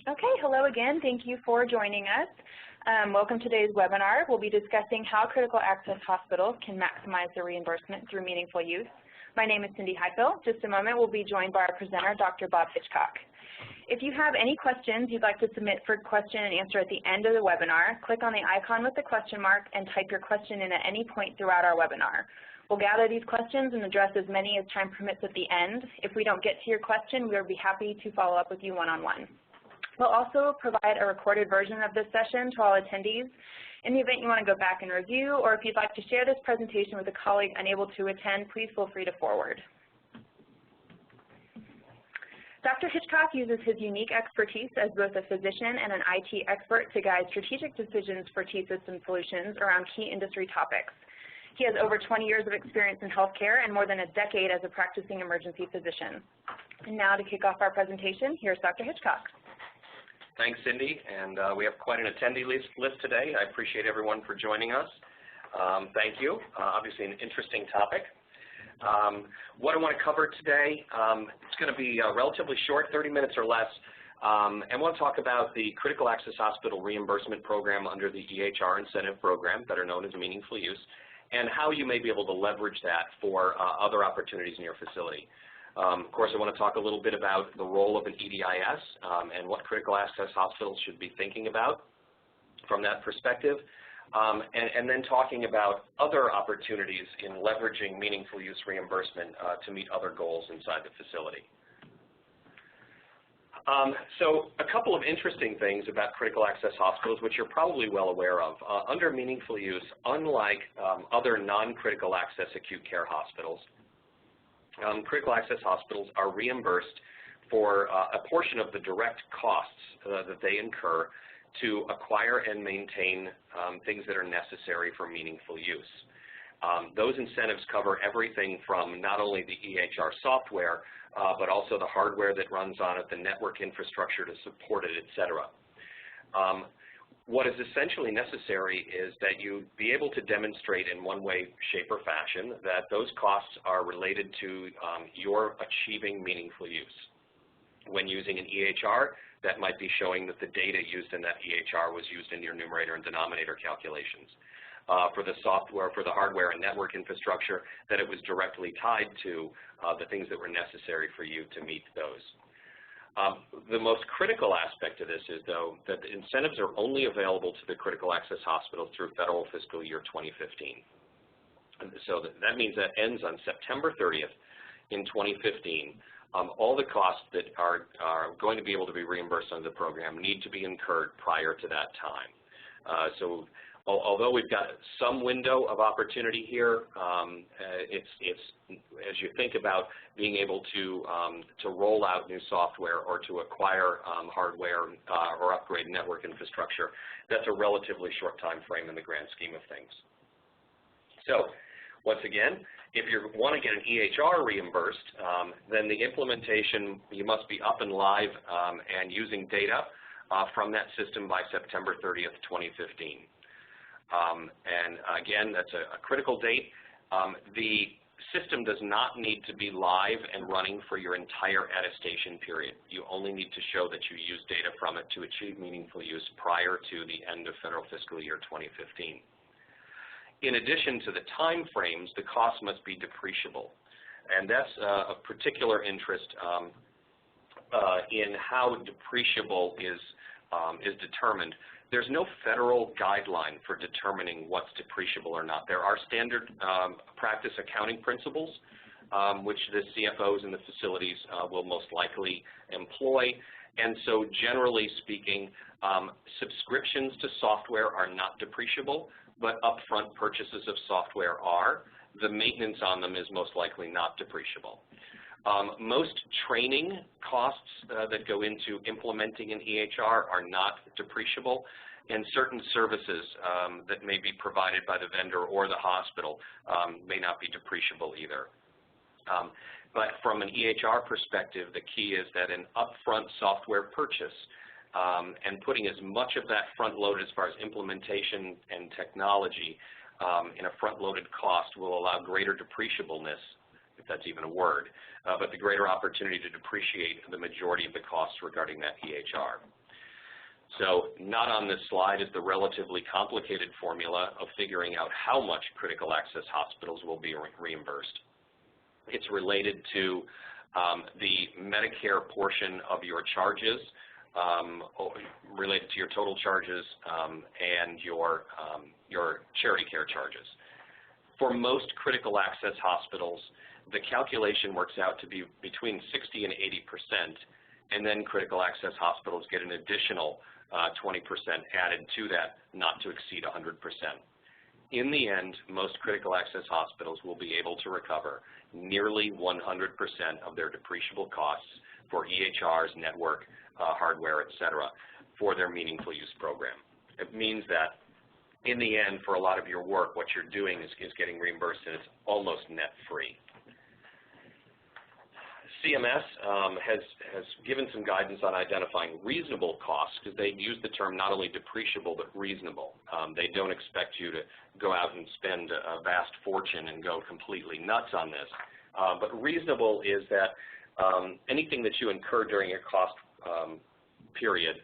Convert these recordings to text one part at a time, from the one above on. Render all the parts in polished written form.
Okay, hello again. Thank you for joining us. Welcome to today's webinar. We'll be discussing how critical access hospitals can maximize their reimbursement through meaningful use. My name is Cindy Heifel. Just a moment, we'll be joined by our presenter, Dr. Bob Hitchcock. If you have any questions you'd like to submit for question and answer at the end of the webinar, click on the icon with the question mark and type your question in at any point throughout our webinar. We'll gather these questions and address as many as time permits at the end. If we don't get to your question, we'll be happy to follow up with you one-on-one. We'll also provide a recorded version of this session to all attendees. In the event you want to go back and review, or if you'd like to share this presentation with a colleague unable to attend, please feel free to forward. Dr. Hitchcock uses his unique expertise as both a physician and an IT expert to guide strategic decisions for T-System solutions around key industry topics. He has over 20 years of experience in healthcare and more than a decade as a practicing emergency physician. And now to kick off our presentation, here's Dr. Hitchcock. Thanks, Cindy, and we have quite an attendee list today. I appreciate everyone for joining us. Thank you. Obviously an interesting topic. What I want to cover today, it's going to be relatively short, 30 minutes or less, and I want to talk about the Critical Access Hospital Reimbursement Program under the EHR Incentive Program, better known as Meaningful Use, and how you may be able to leverage that for other opportunities in your facility. Of course, I want to talk a little bit about the role of an EDIS and what critical access hospitals should be thinking about from that perspective, and then talking about other opportunities in leveraging meaningful use reimbursement to meet other goals inside the facility. So a couple of interesting things about critical access hospitals, which you're probably well aware of. Under meaningful use, unlike other non-critical access acute care hospitals, critical access hospitals are reimbursed for a portion of the direct costs that they incur to acquire and maintain things that are necessary for meaningful use. Those incentives cover everything from not only the EHR software, but also the hardware that runs on it, the network infrastructure to support it, et cetera. What is essentially necessary is that you be able to demonstrate in one way, shape, or fashion that those costs are related to your achieving meaningful use. When using an EHR, that might be showing that the data used in that EHR was used in your numerator and denominator calculations. For the software, for the hardware and network infrastructure, that it was directly tied to the things that were necessary for you to meet those. The most critical aspect of this is, though, that the incentives are only available to the critical access hospitals through federal fiscal year 2015. And so that means that ends on September 30th in 2015. All the costs that are going to be able to be reimbursed under the program need to be incurred prior to that time. So although we've got some window of opportunity here, it's as you think about being able to roll out new software or to acquire hardware or upgrade network infrastructure, that's a relatively short time frame in the grand scheme of things. So once again, if you want to get an EHR reimbursed, then the implementation, you must be up and live and using data from that system by September 30th, 2015. And again, that's a critical date. The system does not need to be live and running for your entire attestation period. You only need to show that you use data from it to achieve meaningful use prior to the end of federal fiscal year 2015. In addition to the time frames, the cost must be depreciable. And that's of particular interest in how depreciable is determined. There's no federal guideline for determining what's depreciable or not. There are standard practice accounting principles, which the CFOs in the facilities will most likely employ. And so generally speaking, subscriptions to software are not depreciable, but upfront purchases of software are. The maintenance on them is most likely not depreciable. Most training costs that go into implementing an EHR are not depreciable, and certain services that may be provided by the vendor or the hospital may not be depreciable either. But from an EHR perspective, the key is that an upfront software purchase and putting as much of that front-loaded as far as implementation and technology in a front-loaded cost will allow greater depreciableness, if that's even a word, but the greater opportunity to depreciate the majority of the costs regarding that EHR. So not on this slide is the relatively complicated formula of figuring out how much critical access hospitals will be reimbursed. It's related to the Medicare portion of your charges, related to your total charges and your charity care charges. For most critical access hospitals, the calculation works out to be between 60 and 80%, and then critical access hospitals get an additional 20% added to that, not to exceed 100%. In the end, most critical access hospitals will be able to recover nearly 100% of their depreciable costs for EHRs, network, hardware, etc., for their meaningful use program. It means that in the end, for a lot of your work, what you're doing is getting reimbursed, and it's almost net free. CMS has given some guidance on identifying reasonable costs, because they use the term not only depreciable but reasonable. They don't expect you to go out and spend a vast fortune and go completely nuts on this. But reasonable is that anything that you incur during your cost period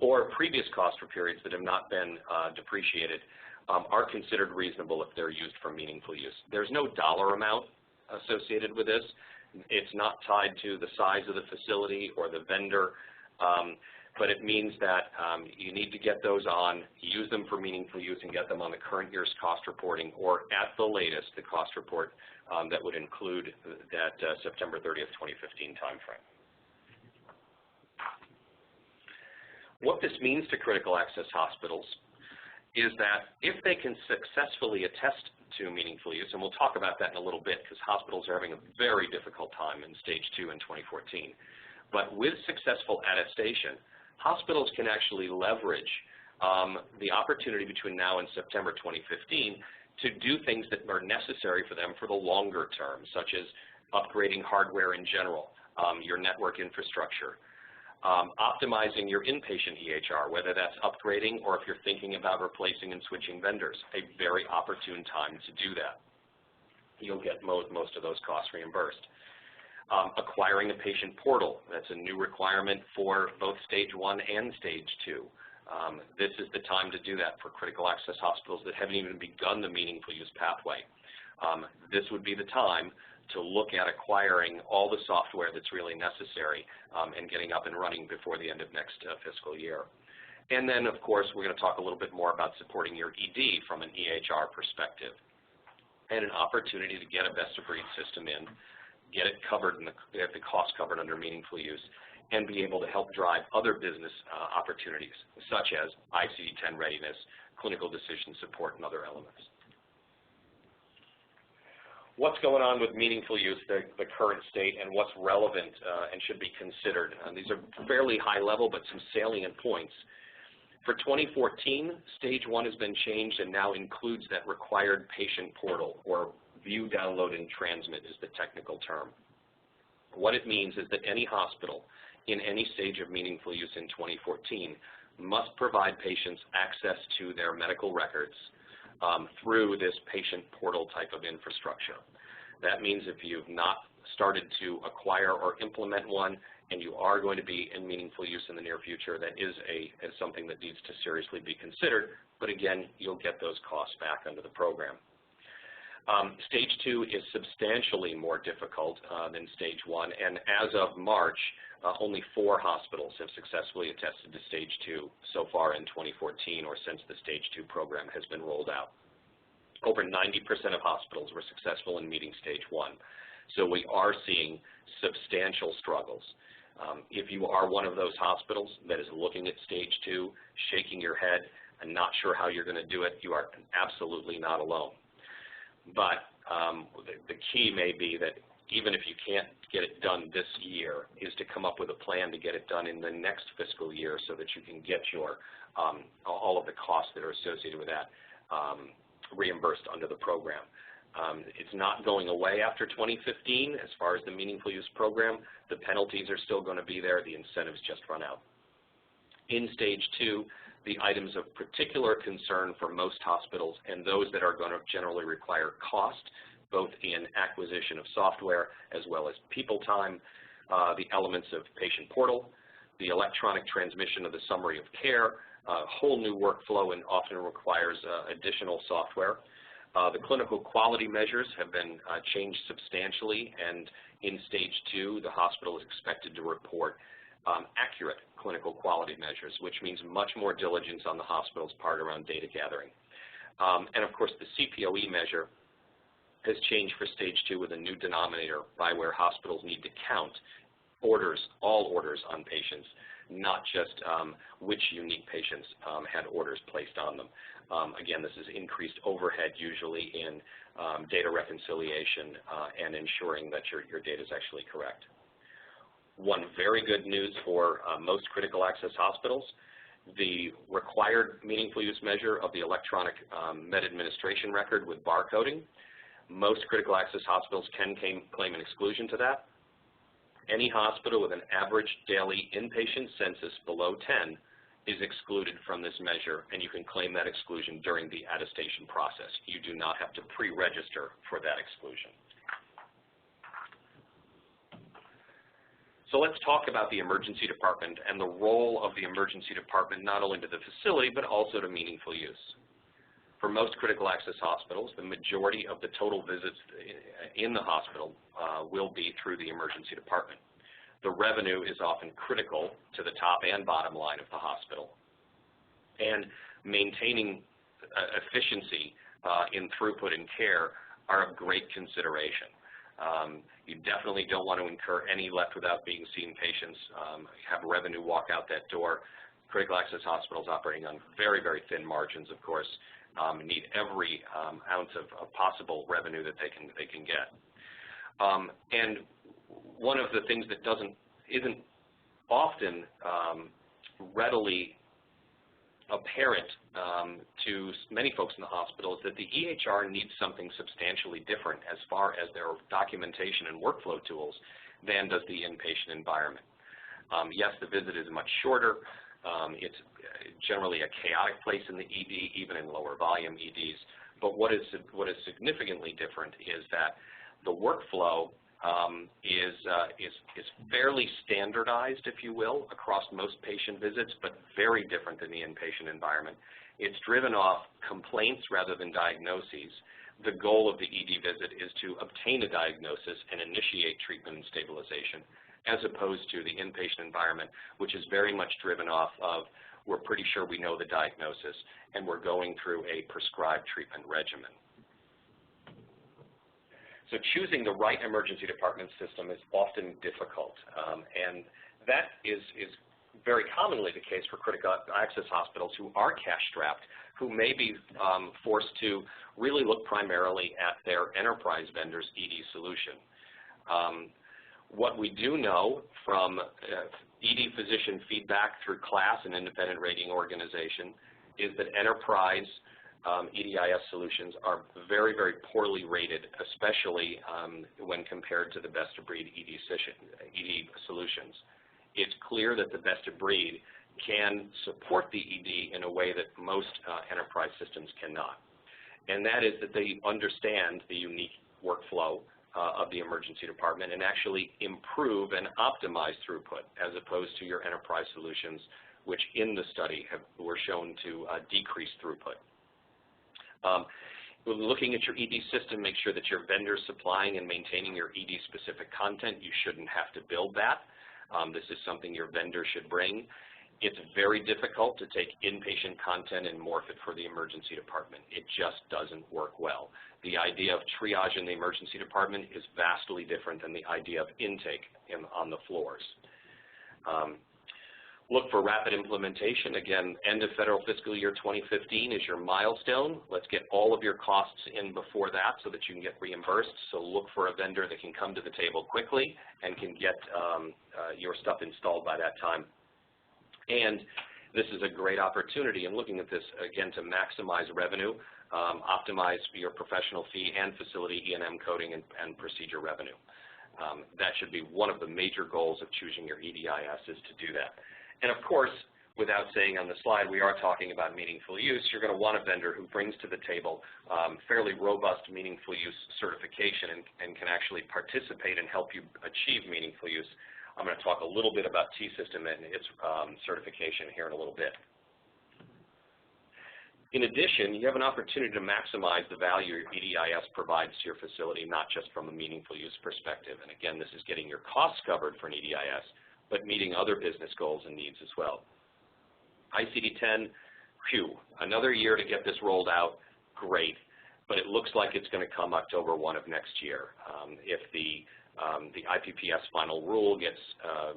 or previous costs for periods that have not been depreciated are considered reasonable if they're used for meaningful use. There's no dollar amount associated with this. It's not tied to the size of the facility or the vendor, but it means that you need to get those on, use them for meaningful use, and get them on the current year's cost reporting, or at the latest, the cost report that would include that September 30th, 2015 timeframe. What this means to critical access hospitals is that if they can successfully attest to meaningful use, and we'll talk about that in a little bit because hospitals are having a very difficult time in stage 2 in 2014, but with successful attestation, hospitals can actually leverage the opportunity between now and September 2015 to do things that are necessary for them for the longer term, such as upgrading hardware in general, your network infrastructure, optimizing your inpatient EHR, whether that's upgrading or if you're thinking about replacing and switching vendors, a very opportune time to do that. You'll get most of those costs reimbursed. Acquiring a patient portal, that's a new requirement for both stage 1 and stage 2. This is the time to do that for critical access hospitals that haven't even begun the meaningful use pathway. This would be the time to look at acquiring all the software that's really necessary and getting up and running before the end of next fiscal year. And then, of course, we're going to talk a little bit more about supporting your ED from an EHR perspective, and an opportunity to get a best-of-breed system in, get it covered, get the cost covered under meaningful use, and be able to help drive other business opportunities, such as ICD-10 readiness, clinical decision support, and other elements. What's going on with meaningful use, the current state, and what's relevant and should be considered? These are fairly high level, but some salient points. For 2014, stage 1 has been changed and now includes that required patient portal, or view, download, and transmit is the technical term. What it means is that any hospital in any stage of meaningful use in 2014 must provide patients access to their medical records through this patient portal type of infrastructure. That means if you've not started to acquire or implement one, and you are going to be in meaningful use in the near future, that is something that needs to seriously be considered, but again, you'll get those costs back under the program. Stage 2 is substantially more difficult than stage 1, and as of March, only 4 hospitals have successfully attested to stage 2 so far in 2014, or since the stage 2 program has been rolled out. Over 90% of hospitals were successful in meeting stage 1. So we are seeing substantial struggles. If you are one of those hospitals that is looking at stage 2, shaking your head and not sure how you're going to do it, you are absolutely not alone. But the key may be that even if you can't get it done this year, is to come up with a plan to get it done in the next fiscal year so that you can get your all of the costs that are associated with that reimbursed under the program. It's not going away after 2015 as far as the meaningful use program. The penalties are still going to be there. The incentives just run out. In stage 2, the items of particular concern for most hospitals, and those that are going to generally require cost, both in acquisition of software as well as people time, the elements of patient portal, the electronic transmission of the summary of care, a whole new workflow and often requires additional software. The clinical quality measures have been changed substantially, and in stage 2, the hospital is expected to report accurate clinical quality measures, which means much more diligence on the hospital's part around data gathering. And of course, the CPOE measure has changed for stage 2 with a new denominator by where hospitals need to count orders, all orders on patients, not just which unique patients had orders placed on them. Again, this is increased overhead usually in data reconciliation and ensuring that your data is actually correct. One very good news for most critical access hospitals, the required meaningful use measure of the electronic med administration record with barcoding. Most critical access hospitals can claim an exclusion to that. Any hospital with an average daily inpatient census below 10 is excluded from this measure, and you can claim that exclusion during the attestation process. You do not have to pre-register for that exclusion. So let's talk about the emergency department and the role of the emergency department not only to the facility but also to meaningful use. For most critical access hospitals, the majority of the total visits in the hospital will be through the emergency department. The revenue is often critical to the top and bottom line of the hospital. And maintaining efficiency in throughput and care are of great consideration. You definitely don't want to incur any left without being seen patients, have revenue walk out that door. Critical access hospitals operating on very, very thin margins, of course, need every ounce of possible revenue that they can get. And one of the things that isn't often readily apparent to many folks in the hospital is that the EHR needs something substantially different as far as their documentation and workflow tools than does the inpatient environment. Yes, the visit is much shorter. It's generally a chaotic place in the ED, even in lower volume EDs. But what is significantly different is that the workflow is fairly standardized, if you will, across most patient visits, but very different than the inpatient environment. It's driven off complaints rather than diagnoses. The goal of the ED visit is to obtain a diagnosis and initiate treatment and stabilization, as opposed to the inpatient environment, which is very much driven off of we're pretty sure we know the diagnosis and we're going through a prescribed treatment regimen. So choosing the right emergency department system is often difficult, and that is very commonly the case for critical access hospitals who are cash-strapped, who may be forced to really look primarily at their enterprise vendor's ED solution. What we do know from ED physician feedback through CLAS, an independent rating organization, is that enterprise EDIS solutions are very, very poorly rated, especially when compared to the best-of-breed ED solutions. It's clear that the best-of-breed can support the ED in a way that most enterprise systems cannot. And that is that they understand the unique workflow of the emergency department and actually improve and optimize throughput as opposed to your enterprise solutions, which in the study were shown to decrease throughput. Looking at your ED system, make sure that your vendor supplying and maintaining your ED-specific content. You shouldn't have to build that. This is something your vendor should bring. It's very difficult to take inpatient content and morph it for the emergency department. It just doesn't work well. The idea of triage in the emergency department is vastly different than the idea of intake on the floors. Look for rapid implementation. Again, end of federal fiscal year 2015 is your milestone. Let's get all of your costs in before that so that you can get reimbursed. So look for a vendor that can come to the table quickly and can get your stuff installed by that time. And this is a great opportunity in looking at this, again, to maximize revenue, optimize your professional fee and facility E&M coding and procedure revenue. That should be one of the major goals of choosing your EDIS is to do that. And of course, without saying on the slide, we are talking about meaningful use. You're going to want a vendor who brings to the table fairly robust meaningful use certification and can actually participate and help you achieve meaningful use. I'm going to talk a little bit about T-System and its certification here in a little bit. In addition, you have an opportunity to maximize the value your EDIS provides to your facility, not just from a meaningful use perspective. And again, this is getting your costs covered for an EDIS, but meeting other business goals and needs as well. ICD-10, phew, another year to get this rolled out, great, but it looks like it's going to come October 1 of next year. If the IPPS final rule gets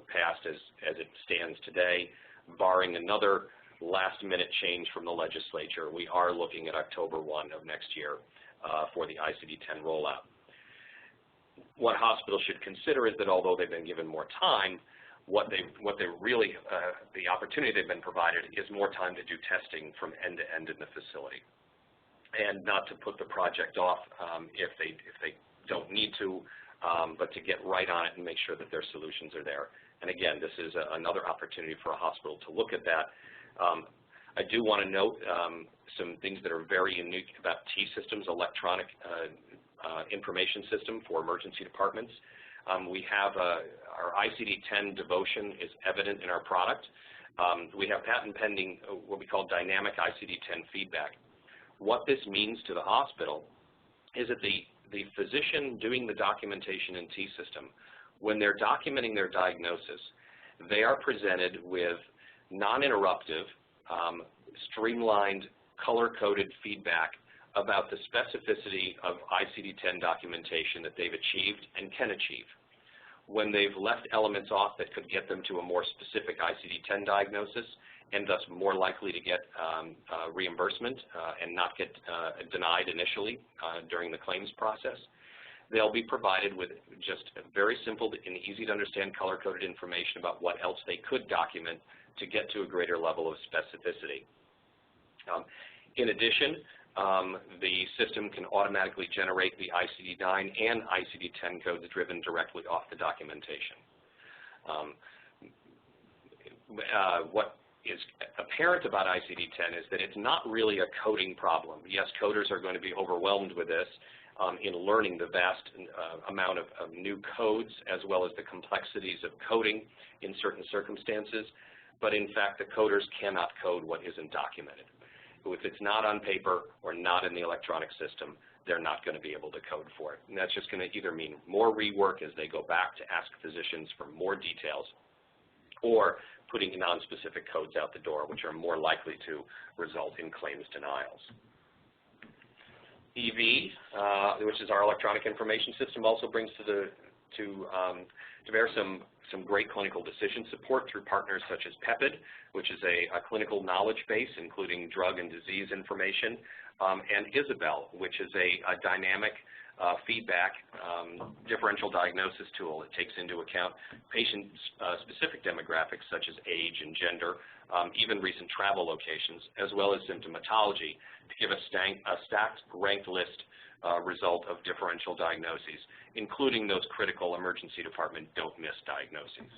passed as it stands today, barring another last-minute change from the legislature, we are looking at October 1 of next year for the ICD-10 rollout. What hospitals should consider is that although they've been given more time, what they really, the opportunity they've been provided is more time to do testing from end to end in the facility, and not to put the project off if they don't need to, but to get right on it and make sure that their solutions are there. And again, this is another opportunity for a hospital to look at that. I do want to note some things that are very unique about T-Systems, electronic information system for emergency departments. We have our ICD-10 devotion is evident in our product. We have patent pending what we call dynamic ICD-10 feedback. What this means to the hospital is that the physician doing the documentation in T-System, when they're documenting their diagnosis, they are presented with non-interruptive, streamlined, color-coded feedback about the specificity of ICD-10 documentation that they've achieved and can achieve. When they've left elements off that could get them to a more specific ICD-10 diagnosis and thus more likely to get reimbursement and not get denied initially during the claims process, they'll be provided with just very simple and easy to understand color-coded information about what else they could document to get to a greater level of specificity. In addition, the system can automatically generate the ICD-9 and ICD-10 codes driven directly off the documentation. What is apparent about ICD-10 is that it's not really a coding problem. Yes, coders are going to be overwhelmed with this in learning the vast amount of new codes as well as the complexities of coding in certain circumstances, but in fact the coders cannot code what isn't documented. If it's not on paper or not in the electronic system, they're not going to be able to code for it. And that's just going to either mean more rework as they go back to ask physicians for more details, or putting non-specific codes out the door, which are more likely to result in claims denials. EV, which is our electronic information system, also brings to bear some great clinical decision support through partners such as PEPID, which is a clinical knowledge base including drug and disease information, and Isabel, which is a dynamic feedback differential diagnosis tool. It takes into account patient-specific demographics such as age and gender, even recent travel locations, as well as symptomatology to give a stacked ranked list result of differential diagnoses, including those critical emergency department don't miss diagnoses.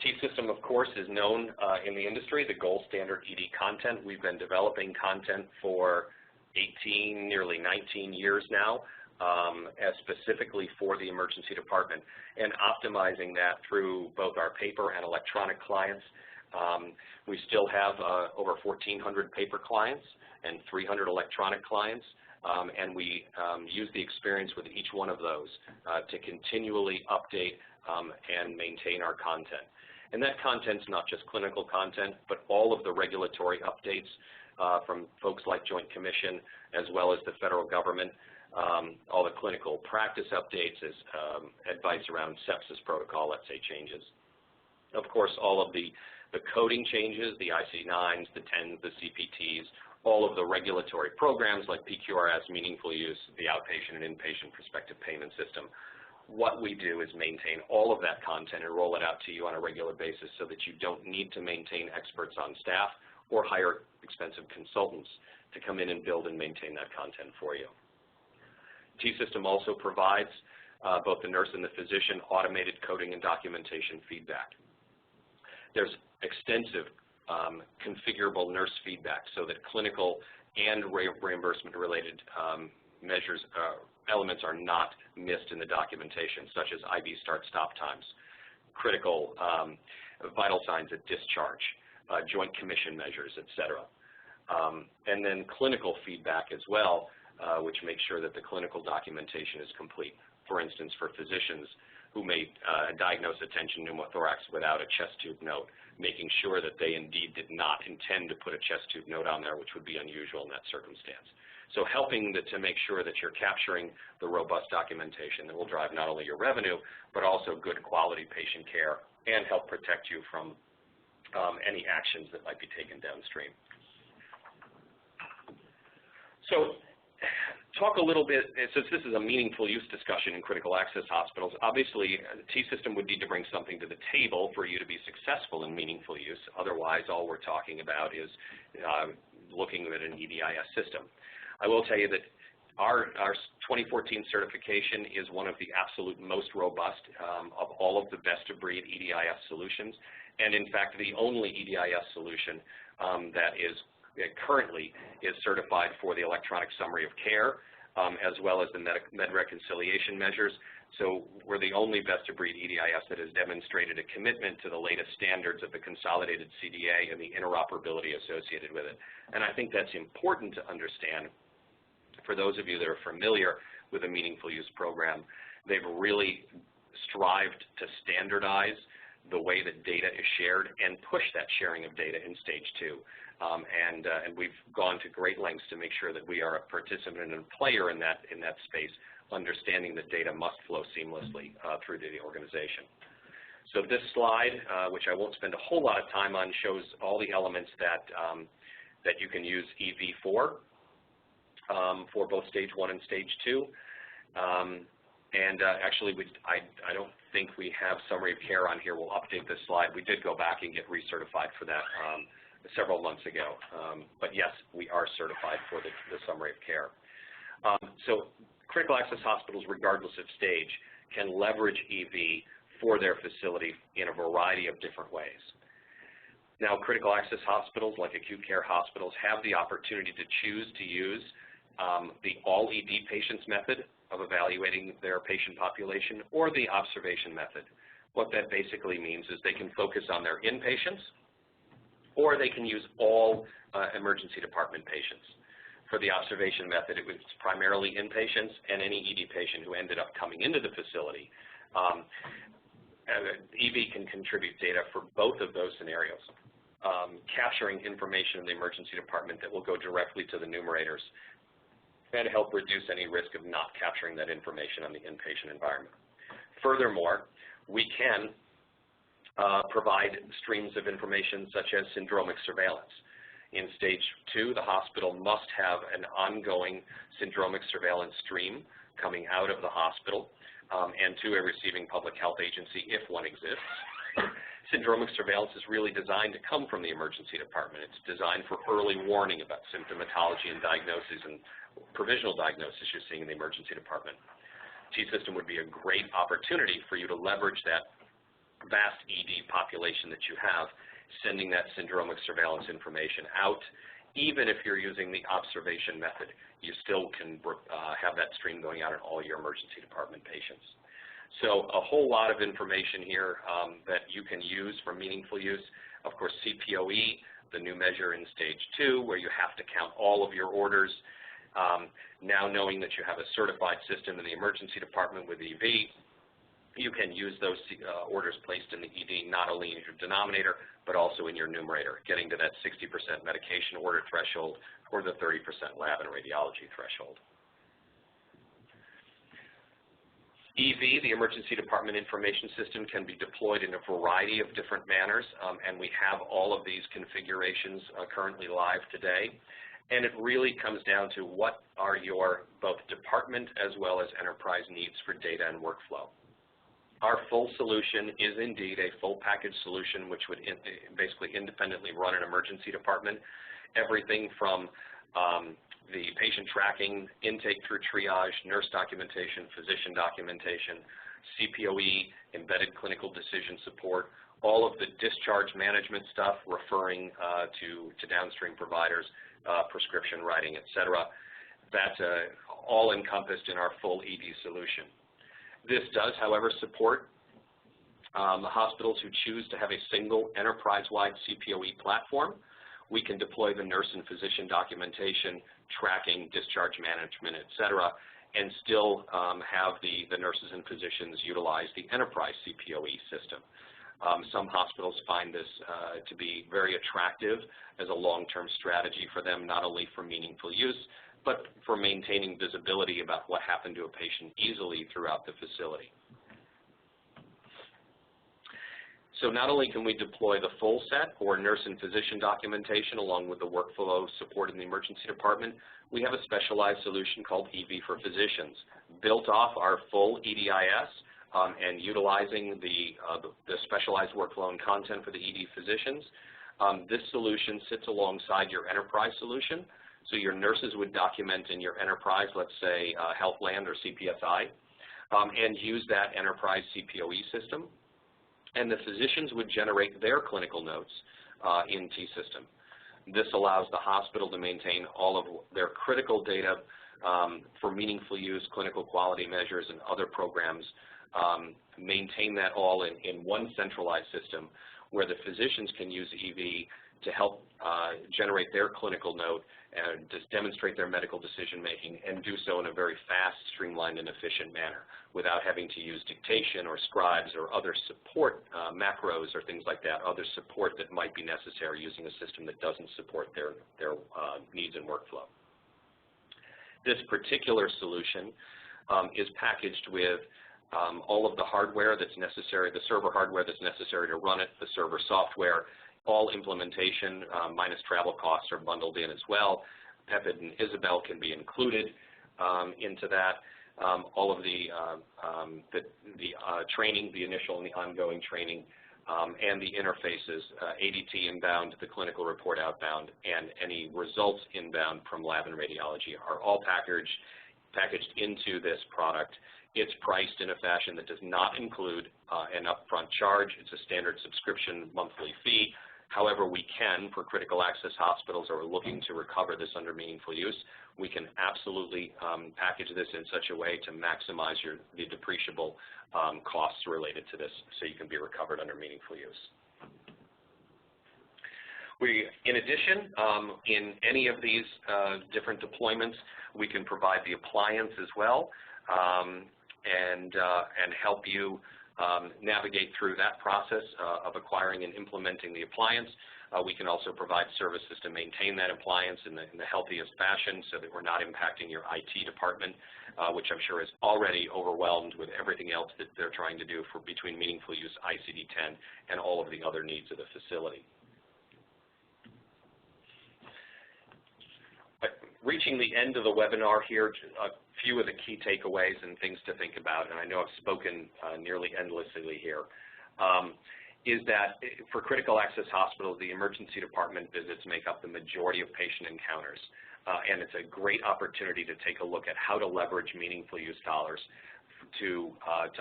T-System, of course, is known in the industry, the gold standard ED content. We've been developing content for 18, nearly 19 years now, as specifically for the emergency department, and optimizing that through both our paper and electronic clients. We still have over 1,400 paper clients and 300 electronic clients, and we use the experience with each one of those to continually update and maintain our content. And that content's not just clinical content, but all of the regulatory updates from folks like Joint Commission, as well as the federal government, all the clinical practice updates, as advice around sepsis protocol, let's say, changes. Of course, all of the coding changes, the IC9s, the 10s, the CPTs, all of the regulatory programs like PQRS, meaningful use, the outpatient and inpatient prospective payment system. What we do is maintain all of that content and roll it out to you on a regular basis so that you don't need to maintain experts on staff or hire expensive consultants to come in and build and maintain that content for you. T-System also provides both the nurse and the physician automated coding and documentation feedback. There's extensive configurable nurse feedback so that clinical and reimbursement related measures elements are not missed in the documentation, such as IV start-stop times, critical vital signs at discharge, joint commission measures, etc. And then clinical feedback as well, which makes sure that the clinical documentation is complete. For instance, for physicians who may diagnose a tension pneumothorax without a chest tube note, making sure that they indeed did not intend to put a chest tube note on there, which would be unusual in that circumstance. So helping to make sure that you're capturing the robust documentation that will drive not only your revenue, but also good quality patient care and help protect you from any actions that might be taken downstream. So talk a little bit, since this is a meaningful use discussion in critical access hospitals, obviously the T-System would need to bring something to the table for you to be successful in meaningful use. Otherwise, all we're talking about is looking at an EDIS system. I will tell you that our 2014 certification is one of the absolute most robust of all of the best-of-breed EDIS solutions, and in fact the only EDIS solution that currently is certified for the electronic summary of care, as well as the med reconciliation measures. So we're the only best-of-breed EDIS that has demonstrated a commitment to the latest standards of the consolidated CDA and the interoperability associated with it. And I think that's important to understand. For those of you that are familiar with a meaningful use program, they've really strived to standardize the way that data is shared and push that sharing of data in stage 2. And we've gone to great lengths to make sure that we are a participant and a player in that space, understanding that data must flow seamlessly through to the organization. So this slide, which I won't spend a whole lot of time on, shows all the elements that you can use EV for both stage 1 and stage 2. Actually, I don't think we have summary of care on here. We'll update this slide. We did go back and get recertified for that several months ago. But yes, we are certified for the summary of care. So critical access hospitals, regardless of stage, can leverage EV for their facility in a variety of different ways. Now, critical access hospitals, like acute care hospitals, have the opportunity to choose to use the all-ED patients method of evaluating their patient population or the observation method. What that basically means is they can focus on their inpatients, or they can use all emergency department patients. For the observation method, it was primarily inpatients and any ED patient who ended up coming into the facility. EV can contribute data for both of those scenarios, capturing information in the emergency department that will go directly to the numerators and help reduce any risk of not capturing that information on the inpatient environment. Furthermore, we can provide streams of information such as syndromic surveillance. In stage 2, the hospital must have an ongoing syndromic surveillance stream coming out of the hospital and to a receiving public health agency if one exists. Syndromic surveillance is really designed to come from the emergency department. It's designed for early warning about symptomatology and diagnosis and provisional diagnosis you're seeing in the emergency department. T-System would be a great opportunity for you to leverage that vast ED population that you have, sending that syndromic surveillance information out. Even if you're using the observation method, you still can have that stream going out in all your emergency department patients. So a whole lot of information here that you can use for meaningful use. Of course, CPOE, the new measure in stage 2, where you have to count all of your orders. Now knowing that you have a certified system in the emergency department with EV, you can use those orders placed in the ED not only in your denominator, but also in your numerator, getting to that 60% medication order threshold or the 30% lab and radiology threshold. EV, the Emergency Department Information System, can be deployed in a variety of different manners, and we have all of these configurations currently live today. And it really comes down to what are your both department as well as enterprise needs for data and workflow. Our full solution is indeed a full package solution which would basically independently run an emergency department. Everything from the patient tracking, intake through triage, nurse documentation, physician documentation, CPOE, embedded clinical decision support, all of the discharge management stuff, referring to downstream providers, prescription writing, et cetera. That's all encompassed in our full ED solution. This does, however, support hospitals who choose to have a single enterprise-wide CPOE platform. We can deploy the nurse and physician documentation, tracking, discharge management, et cetera, and still have the nurses and physicians utilize the enterprise CPOE system. Some hospitals find this to be very attractive as a long-term strategy for them, not only for meaningful use, but for maintaining visibility about what happened to a patient easily throughout the facility. So not only can we deploy the full set or nurse and physician documentation along with the workflow support in the emergency department, we have a specialized solution called EV for Physicians, built off our full EDIS and utilizing the specialized workflow and content for the ED physicians. This solution sits alongside your enterprise solution. So your nurses would document in your enterprise, let's say Healthland or CPSI, and use that enterprise CPOE system. And the physicians would generate their clinical notes in T-System. This allows the hospital to maintain all of their critical data for meaningful use, clinical quality measures, and other programs, maintain that all in one centralized system where the physicians can use EV to help generate their clinical note and just demonstrate their medical decision-making and do so in a very fast, streamlined, and efficient manner without having to use dictation or scribes or other support macros or things like that, other support that might be necessary using a system that doesn't support their needs and workflow. This particular solution is packaged with all of the hardware that's necessary, the server hardware that's necessary to run it, the server software. All implementation minus travel costs are bundled in as well. Pepid and Isabel can be included into that. All of the training, the initial and the ongoing training, and the interfaces, ADT inbound, the clinical report outbound, and any results inbound from lab and radiology are all packaged into this product. It's priced in a fashion that does not include an upfront charge. It's a standard subscription monthly fee. However, we can, for critical access hospitals or looking to recover this under meaningful use, we can absolutely package this in such a way to maximize the depreciable costs related to this so you can be recovered under meaningful use. In addition, in any of these different deployments, we can provide the appliance as well and help you navigate through that process of acquiring and implementing the appliance. We can also provide services to maintain that appliance in the healthiest fashion so that we're not impacting your IT department, which I'm sure is already overwhelmed with everything else that they're trying to do for between meaningful use, ICD-10, and all of the other needs of the facility. Reaching the end of the webinar here, a few of the key takeaways and things to think about, and I know I've spoken nearly endlessly here, is that for critical access hospitals, the emergency department visits make up the majority of patient encounters, and it's a great opportunity to take a look at how to leverage meaningful use dollars to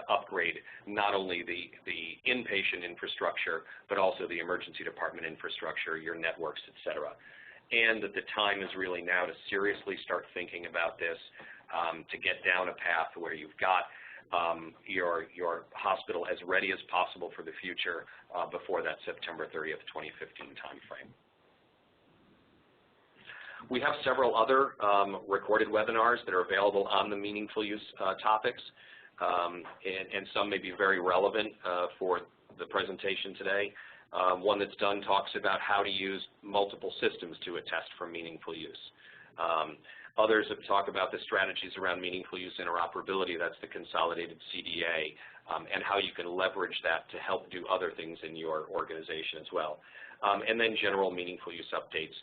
upgrade not only the inpatient infrastructure, but also the emergency department infrastructure, your networks, et cetera. And that the time is really now to seriously start thinking about this, to get down a path where you've got your hospital as ready as possible for the future before that September 30th, 2015 timeframe. We have several other recorded webinars that are available on the meaningful use topics, and some may be very relevant for the presentation today. One that's done talks about how to use multiple systems to attest for meaningful use. Others have talked about the strategies around meaningful use interoperability, that's the consolidated CDA, and how you can leverage that to help do other things in your organization as well. And then general meaningful use updates.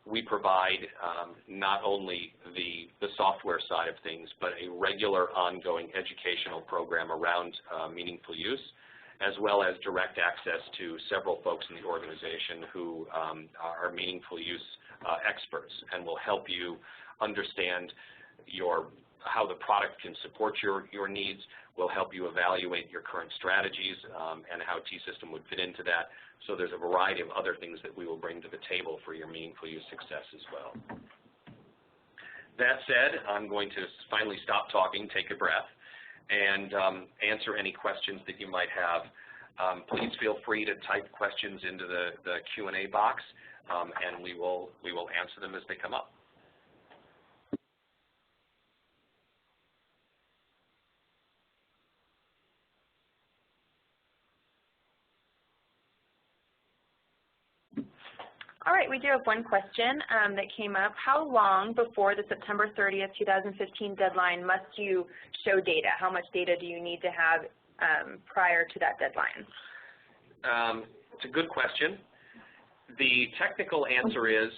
We provide not only the software side of things, but a regular ongoing educational program around meaningful use, as well as direct access to several folks in the organization who are meaningful use experts and will help you understand how the product can support your needs, will help you evaluate your current strategies and how T-System would fit into that. So there's a variety of other things that we will bring to the table for your meaningful use success as well. That said, I'm going to finally stop talking, take a breath, and answer any questions that you might have. Please feel free to type questions into the Q&A box, and we will answer them as they come up. All right, we do have one question that came up. How long before the September 30th, 2015 deadline must you show data? How much data do you need to have prior to that deadline? It's a good question. The technical answer is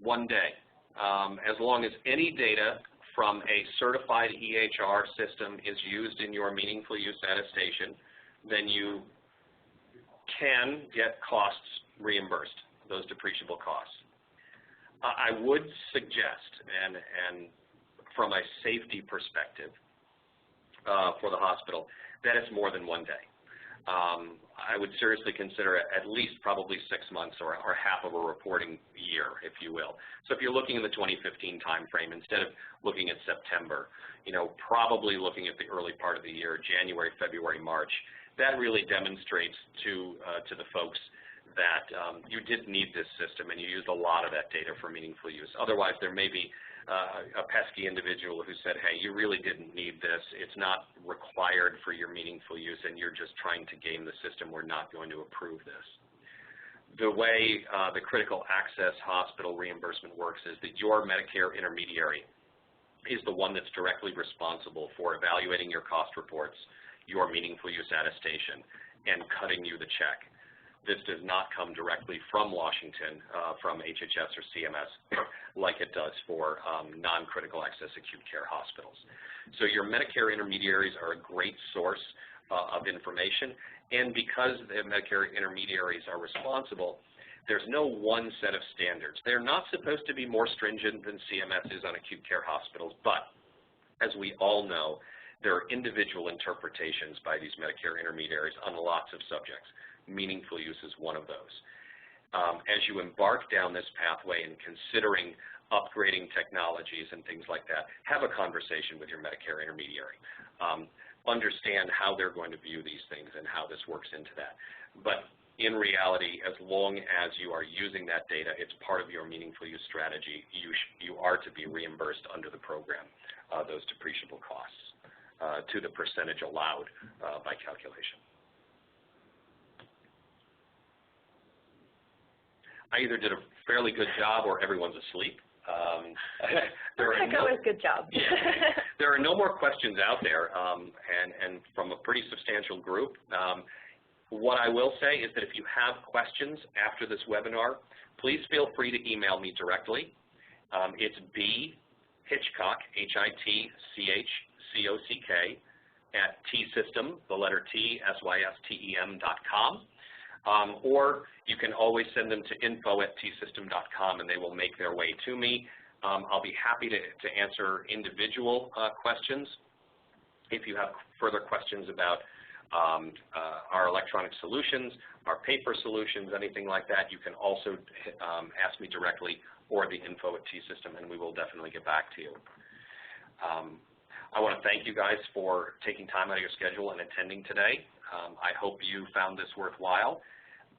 1 day. As long as any data from a certified EHR system is used in your meaningful use attestation, then you can get costs reimbursed, those depreciable costs. I would suggest, and from a safety perspective for the hospital, that it's more than 1 day. I would seriously consider it at least probably 6 months or half of a reporting year, if you will. So if you're looking in the 2015 time frame, instead of looking at September, probably looking at the early part of the year, January, February, March, that really demonstrates to the folks that you did need this system and you used a lot of that data for meaningful use. Otherwise, there may be a pesky individual who said, hey, you really didn't need this. It's not required for your meaningful use and you're just trying to game the system. We're not going to approve this. The way the critical access hospital reimbursement works is that your Medicare intermediary is the one that's directly responsible for evaluating your cost reports, your meaningful use attestation, and cutting you the check. This does not come directly from Washington, from HHS or CMS, like it does for non-critical access acute care hospitals. So your Medicare intermediaries are a great source of information, and because the Medicare intermediaries are responsible, there's no one set of standards. They're not supposed to be more stringent than CMS is on acute care hospitals, but as we all know, there are individual interpretations by these Medicare intermediaries on lots of subjects. Meaningful use is one of those. As you embark down this pathway and considering upgrading technologies and things like that, have a conversation with your Medicare intermediary. Understand how they're going to view these things and how this works into that. But in reality, as long as you are using that data, it's part of your meaningful use strategy. You are to be reimbursed under the program, those depreciable costs, to the percentage allowed by calculation. I either did a fairly good job or everyone's asleep. Good job. Yeah. There are no more questions out there, and from a pretty substantial group. What I will say is that if you have questions after this webinar, please feel free to email me directly. It's Hitchcock, HITCHCOCK, at tsystem, the letter T, SYSTEM.com. Or you can always send them to info@tsystem.com and they will make their way to me. I'll be happy to answer individual questions. If you have further questions about our electronic solutions, our paper solutions, anything like that, you can also ask me directly or the info@tsystem, and we will definitely get back to you. I want to thank you guys for taking time out of your schedule and attending today. I hope you found this worthwhile.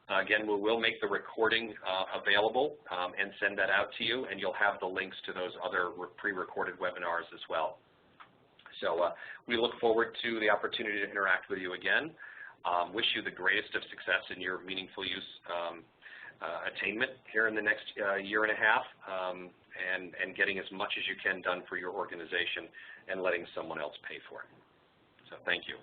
Again, we will make the recording available and send that out to you, and you'll have the links to those other pre-recorded webinars as well. So we look forward to the opportunity to interact with you again. Wish you the greatest of success in your meaningful use attainment here in the next year and a half, and getting as much as you can done for your organization and letting someone else pay for it. So thank you.